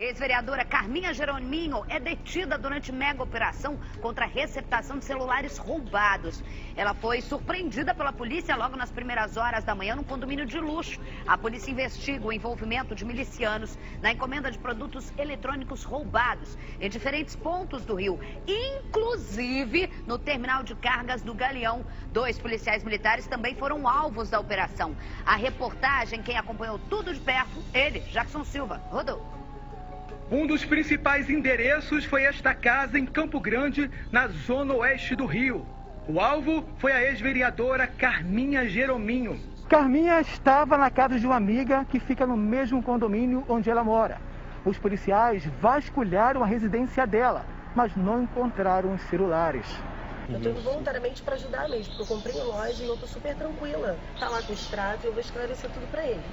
Ex-vereadora Carminha Jerominho é detida durante mega operação contra a receptação de celulares roubados. Ela foi surpreendida pela polícia logo nas primeiras horas da manhã num condomínio de luxo. A polícia investiga o envolvimento de milicianos na encomenda de produtos eletrônicos roubados em diferentes pontos do Rio, inclusive no terminal de cargas do Galeão. 2 policiais militares também foram alvos da operação. A reportagem, quem acompanhou tudo de perto, ele, Jackson Silva, rodou. Um dos principais endereços foi esta casa em Campo Grande, na zona oeste do Rio. O alvo foi a ex-vereadora Carminha Jerominho. Carminha estava na casa de uma amiga que fica no mesmo condomínio onde ela mora. Os policiais vasculharam a residência dela, mas não encontraram os celulares. Eu tô indo voluntariamente para ajudar mesmo, porque eu comprei em loja e eu tô super tranquila. Tá lá com o extrato e eu vou esclarecer tudo para eles.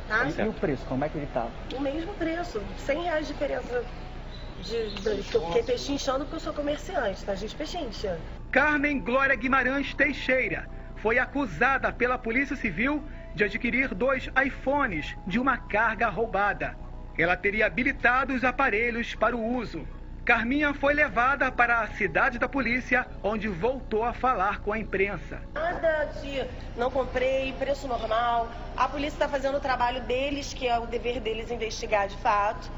Tá? E o preço, como é que ele tá? O mesmo preço, R$100 de diferença que eu fiquei pechinchando porque eu sou comerciante, tá? A gente pechincha. Carmen Glória Guimarães Teixeira foi acusada pela Polícia Civil de adquirir 2 iPhones de uma carga roubada. Ela teria habilitado os aparelhos para o uso. Carminha foi levada para a cidade da polícia, onde voltou a falar com a imprensa. Nada de não comprei, preço normal. A polícia está fazendo o trabalho deles, que é o dever deles investigar de fato.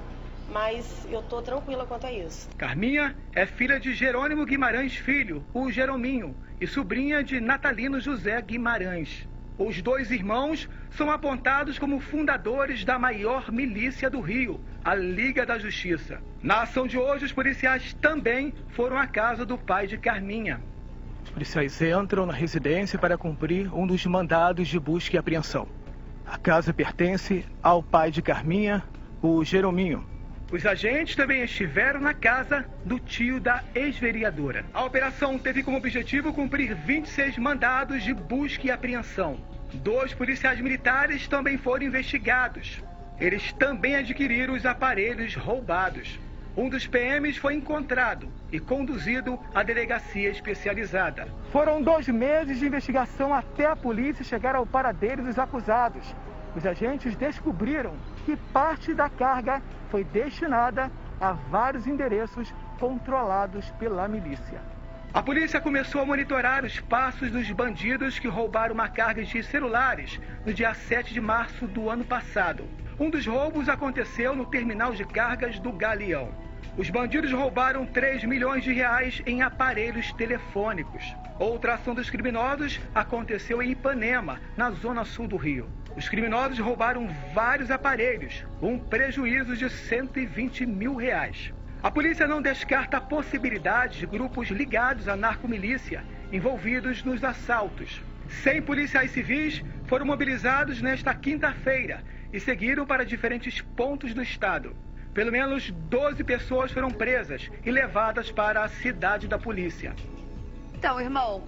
Mas eu tô tranquila quanto a isso. Carminha é filha de Jerônimo Guimarães Filho, o Jerominho, e sobrinha de Natalino José Guimarães. Os 2 irmãos são apontados como fundadores da maior milícia do Rio, a Liga da Justiça. Na ação de hoje, os policiais também foram à casa do pai de Carminha. Os policiais entram na residência para cumprir um dos mandados de busca e apreensão. A casa pertence ao pai de Carminha, o Jerominho. Os agentes também estiveram na casa do tio da ex-vereadora. A operação teve como objetivo cumprir 26 mandados de busca e apreensão. 2 policiais militares também foram investigados. Eles também adquiriram os aparelhos roubados. Um dos PMs foi encontrado e conduzido à delegacia especializada. Foram 2 meses de investigação até a polícia chegar ao paradeiro dos acusados. Os agentes descobriram que parte da carga foi destinada a vários endereços controlados pela milícia. A polícia começou a monitorar os passos dos bandidos que roubaram uma carga de celulares no dia 7 de março do ano passado. Um dos roubos aconteceu no terminal de cargas do Galeão. Os bandidos roubaram 3 milhões de reais em aparelhos telefônicos. Outra ação dos criminosos aconteceu em Ipanema, na zona sul do Rio. Os criminosos roubaram vários aparelhos, um prejuízo de R$120 mil. A polícia não descarta a possibilidade de grupos ligados à narcomilícia envolvidos nos assaltos. 100 policiais civis foram mobilizados nesta quinta-feira e seguiram para diferentes pontos do estado. Pelo menos 12 pessoas foram presas e levadas para a cidade da polícia. Então, irmão,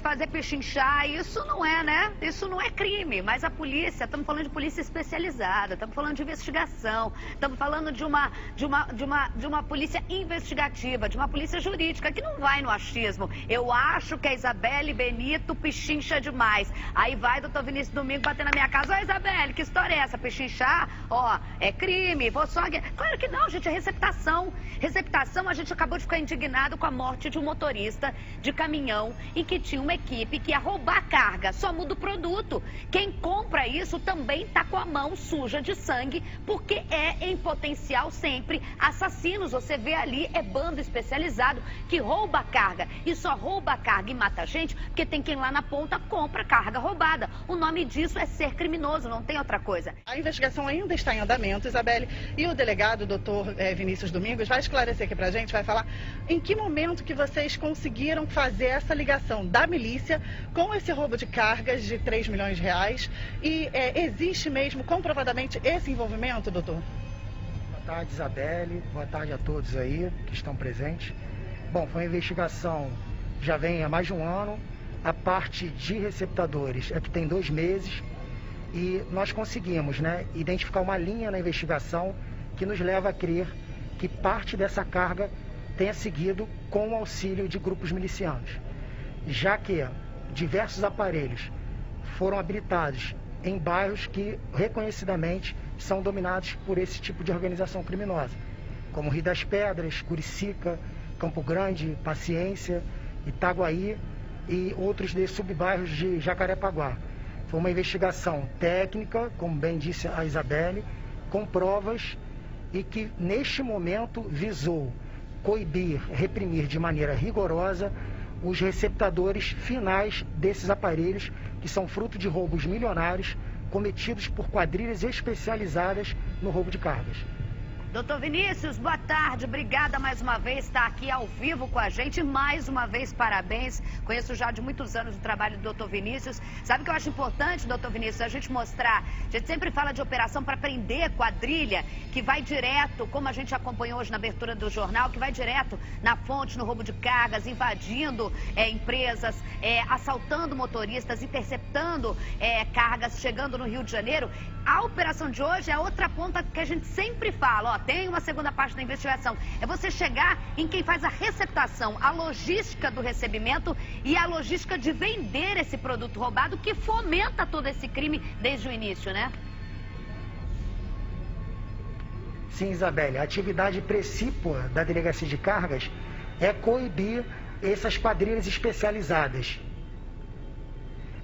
fazer pechinchar, isso não é, né? Isso não é crime, mas a polícia, estamos falando de polícia especializada, estamos falando de investigação, estamos falando de uma polícia investigativa, de uma polícia jurídica, que não vai no achismo. Eu acho que a Isabelle Benito pechincha demais. Aí vai, doutor Vinícius Domingo, bater na minha casa. Ô, Isabelle, que história é essa? Pechinchar? Ó, é crime, vou só... Claro que não, gente, é receptação. Receptação, a gente acabou de ficar indignado com a morte de um motorista de caminhão e que tinha uma equipe que ia roubar carga, só muda o produto. Quem compra isso também está com a mão suja de sangue, porque é em potencial sempre assassinos. Você vê ali, é bando especializado que rouba carga e só rouba carga e mata gente porque tem quem lá na ponta compra carga roubada. O nome disso é ser criminoso, não tem outra coisa. A investigação ainda está em andamento, Isabelle, e o delegado, doutor Vinícius Domingos, vai esclarecer aqui pra gente, vai falar em que momento que vocês conseguiram fazer essa ligação da milícia com esse roubo de cargas de 3 milhões de reais e existe mesmo comprovadamente esse envolvimento, doutor? Boa tarde, Isabelle, boa tarde a todos aí que estão presentes. Bom, foi uma investigação, já vem há mais de um ano, a parte de receptadores é que tem 2 meses e nós conseguimos, identificar uma linha na investigação que nos leva a crer que parte dessa carga tenha seguido com o auxílio de grupos milicianos, já que diversos aparelhos foram habilitados em bairros que reconhecidamente são dominados por esse tipo de organização criminosa, como Rio das Pedras, Curicica, Campo Grande, Paciência, Itaguaí e outros desses subbairros de Jacarepaguá. Foi uma investigação técnica, como bem disse a Isabelle, com provas e que neste momento visou coibir, reprimir de maneira rigorosa os receptadores finais desses aparelhos, que são fruto de roubos milionários cometidos por quadrilhas especializadas no roubo de cargas. Doutor Vinícius, boa tarde. Obrigada mais uma vez por estar aqui ao vivo com a gente. Mais uma vez, parabéns. Conheço já de muitos anos o trabalho do doutor Vinícius. Sabe o que eu acho importante, doutor Vinícius? A gente mostrar. A gente sempre fala de operação para prender quadrilha, que vai direto, como a gente acompanhou hoje na abertura do jornal, que vai direto na fonte, no roubo de cargas, invadindo empresas, assaltando motoristas, interceptando cargas, chegando no Rio de Janeiro. A operação de hoje é a outra ponta que a gente sempre fala, ó, tem uma segunda parte da investigação. É você chegar em quem faz a receptação, a logística do recebimento e a logística de vender esse produto roubado, que fomenta todo esse crime desde o início, né? Sim, Isabelle, a atividade precípua da Delegacia de Cargas é coibir essas quadrilhas especializadas.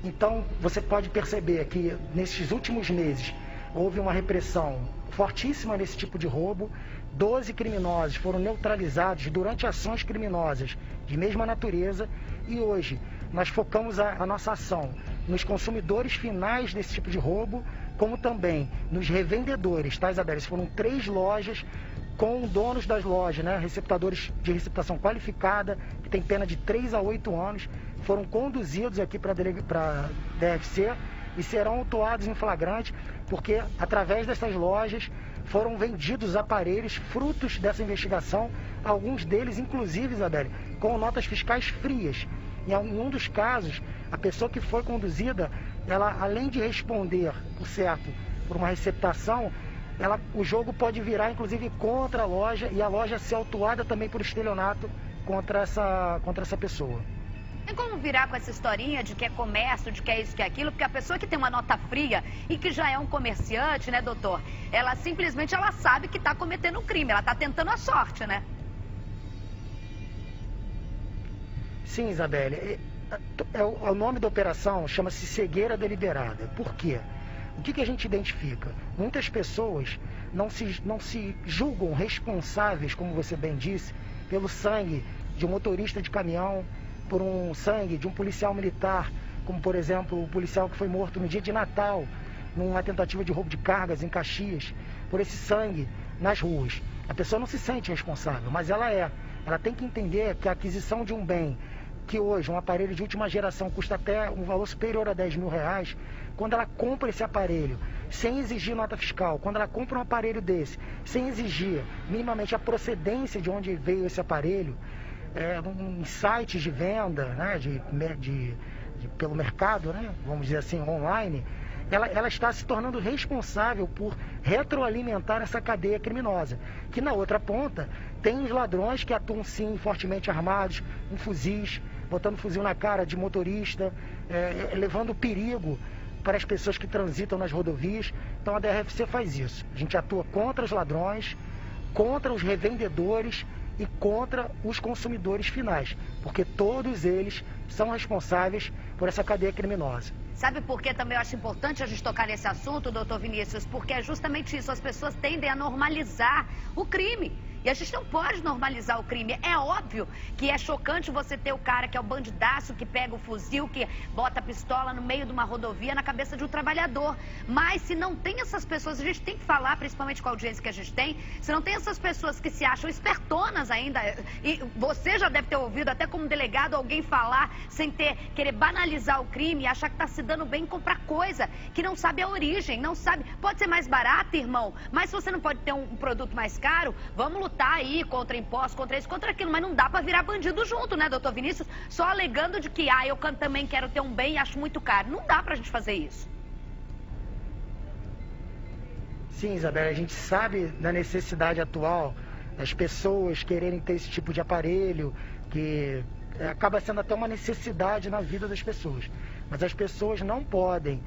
Então, você pode perceber que nesses últimos meses houve uma repressão fortíssima nesse tipo de roubo. 12 criminosos foram neutralizados durante ações criminosas de mesma natureza e hoje nós focamos a nossa ação nos consumidores finais desse tipo de roubo, como também nos revendedores, tá, Isabelle? Foram 3 lojas com donos das lojas, né? Receptadores de receptação qualificada, que tem pena de 3 a 8 anos, foram conduzidos aqui para a DFC e serão autuados em flagrante, porque através dessas lojas foram vendidos aparelhos frutos dessa investigação, alguns deles, inclusive, Isabelle, com notas fiscais frias. Em um dos casos, a pessoa que foi conduzida, ela, além de responder, por uma receptação, o jogo pode virar, inclusive, contra a loja e a loja ser autuada também por estelionato contra essa pessoa. Tem como virar com essa historinha de que é comércio, de que é isso, que é aquilo, porque a pessoa que tem uma nota fria e que já é um comerciante, né, doutor? Ela simplesmente sabe que está cometendo um crime, ela está tentando a sorte, né? Sim, Isabelle. O nome da operação chama-se cegueira deliberada. Por quê? O que a gente identifica? Muitas pessoas não se julgam responsáveis, como você bem disse, pelo sangue de um motorista de caminhão, por um sangue de um policial militar, como por exemplo o policial que foi morto no dia de Natal, numa tentativa de roubo de cargas em Caxias, por esse sangue nas ruas. A pessoa não se sente responsável, mas ela tem que entender que a aquisição de um bem, que hoje um aparelho de última geração custa até um valor superior a 10 mil reais, quando ela compra esse aparelho sem exigir nota fiscal, quando ela compra um aparelho desse sem exigir minimamente a procedência de onde veio esse aparelho, em sites de venda, né, pelo mercado, né, vamos dizer assim, online, ela está se tornando responsável por retroalimentar essa cadeia criminosa, que na outra ponta tem os ladrões que atuam sim fortemente armados, com fuzis, botando fuzil na cara de motorista, levando perigo para as pessoas que transitam nas rodovias. Então a DRFC faz isso. A gente atua contra os ladrões, contra os revendedores e contra os consumidores finais, porque todos eles são responsáveis por essa cadeia criminosa. Sabe por que também eu acho importante a gente tocar nesse assunto, doutor Vinícius? Porque é justamente isso, as pessoas tendem a normalizar o crime. E a gente não pode normalizar o crime. É óbvio que é chocante você ter o cara que é o bandidaço, que pega o fuzil, que bota a pistola no meio de uma rodovia na cabeça de um trabalhador. Mas se não tem essas pessoas, a gente tem que falar, principalmente com a audiência que a gente tem, se não tem essas pessoas que se acham espertonas ainda, e você já deve ter ouvido até como delegado alguém falar sem querer banalizar o crime e achar que está se dando bem em comprar coisa que não sabe a origem, não sabe. Pode ser mais barato, irmão, mas se você não pode ter um produto mais caro, vamos lutar aí contra impostos, contra isso, contra aquilo, mas não dá pra virar bandido junto, né, doutor Vinícius? Só alegando de que, eu também quero ter um bem e acho muito caro. Não dá pra gente fazer isso. Sim, Isabelle, a gente sabe da necessidade atual das pessoas quererem ter esse tipo de aparelho, que acaba sendo até uma necessidade na vida das pessoas. Mas as pessoas não podem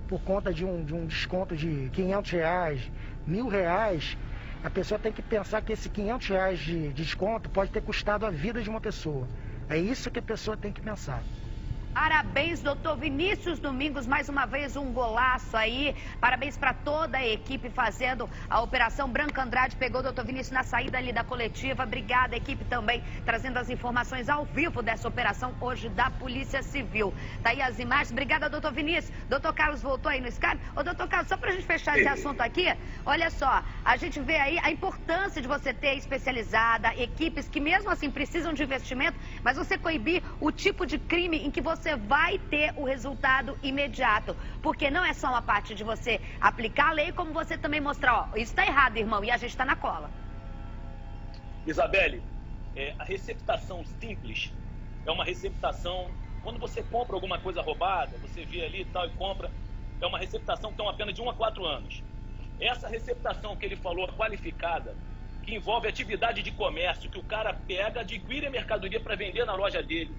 por conta de um desconto de R$500, R$1.000, a pessoa tem que pensar que esse R$500 de desconto pode ter custado a vida de uma pessoa. É isso que a pessoa tem que pensar. Parabéns, doutor Vinícius Domingos, mais uma vez um golaço aí. Parabéns para toda a equipe fazendo a Operação Branca Andrade. Pegou o doutor Vinícius na saída ali da coletiva. Obrigada, equipe também, trazendo as informações ao vivo dessa operação hoje da Polícia Civil. Tá aí as imagens. Obrigada, doutor Vinícius. Doutor Carlos voltou aí no Skype. Ô, doutor Carlos, só pra gente fechar esse assunto aqui, olha só, a gente vê aí a importância de você ter especializada, equipes que mesmo assim precisam de investimento, mas você coibir o tipo de crime em que você vai ter o resultado imediato. Porque não é só uma parte de você aplicar a lei, como você também mostrar, ó, isso tá errado, irmão, e a gente tá na cola. Isabelle, a receptação simples é uma receptação, quando você compra alguma coisa roubada, você vê ali e tal e compra, é uma receptação que tem uma pena de 1 a 4 anos. Essa receptação que ele falou, qualificada, que envolve atividade de comércio, que o cara pega, adquire a mercadoria para vender na loja dele.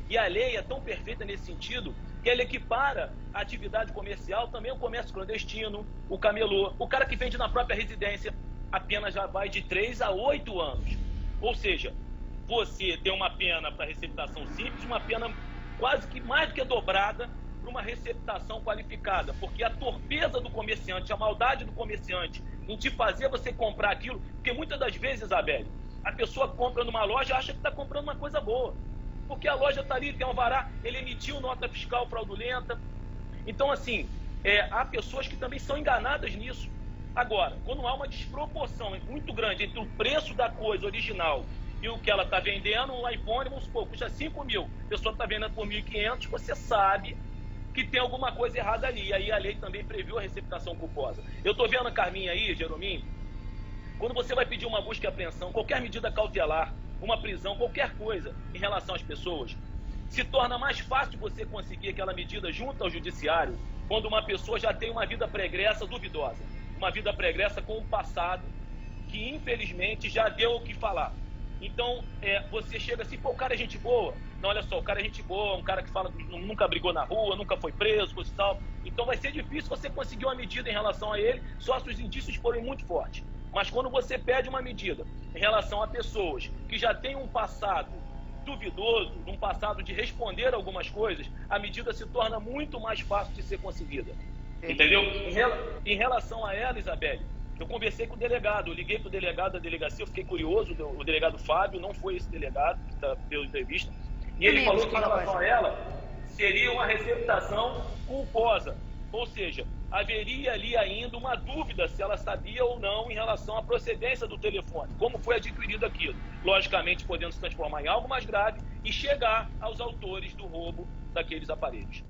E a lei é tão perfeita nesse sentido que ela equipara a atividade comercial também ao comércio clandestino, o camelô, o cara que vende na própria residência, a pena já vai de 3 a 8 anos. Ou seja, você tem uma pena para receptação simples, uma pena quase que mais do que dobrada para uma receptação qualificada, porque a torpeza do comerciante, a maldade do comerciante em te fazer você comprar aquilo, porque muitas das vezes, Isabelle, a pessoa compra numa loja e acha que está comprando uma coisa boa. Porque a loja está ali, tem um alvará, ele emitiu nota fiscal fraudulenta. Então, assim, há pessoas que também são enganadas nisso. Agora, quando há uma desproporção muito grande entre o preço da coisa original e o que ela está vendendo, um iPhone, vamos supor, custa 5 mil, a pessoa está vendendo por 1.500, você sabe que tem alguma coisa errada ali. E aí a lei também previu a receptação culposa. Eu estou vendo a Carminha aí, Jerominho, quando você vai pedir uma busca e apreensão, qualquer medida cautelar, uma prisão, qualquer coisa em relação às pessoas, se torna mais fácil você conseguir aquela medida junto ao judiciário quando uma pessoa já tem uma vida pregressa duvidosa, uma vida pregressa com um passado que infelizmente já deu o que falar. Então, você chega assim, pô, o cara é gente boa. Não, olha só, o cara é gente boa, um cara que fala que nunca brigou na rua, nunca foi preso, coisa e tal. Então vai ser difícil você conseguir uma medida em relação a ele, só se os indícios forem muito fortes. Mas quando você pede uma medida em relação a pessoas que já têm um passado duvidoso, um passado de responder algumas coisas, a medida se torna muito mais fácil de ser conseguida. Entendeu? Em relação a ela, Isabelle, eu conversei com o delegado, eu liguei para o delegado da delegacia, eu fiquei curioso, o delegado Fábio, não foi esse delegado que deu entrevista, e ele falou que em relação a ela seria uma receptação culposa. Ou seja, haveria ali ainda uma dúvida se ela sabia ou não em relação à procedência do telefone, como foi adquirido aquilo. Logicamente, podendo se transformar em algo mais grave e chegar aos autores do roubo daqueles aparelhos.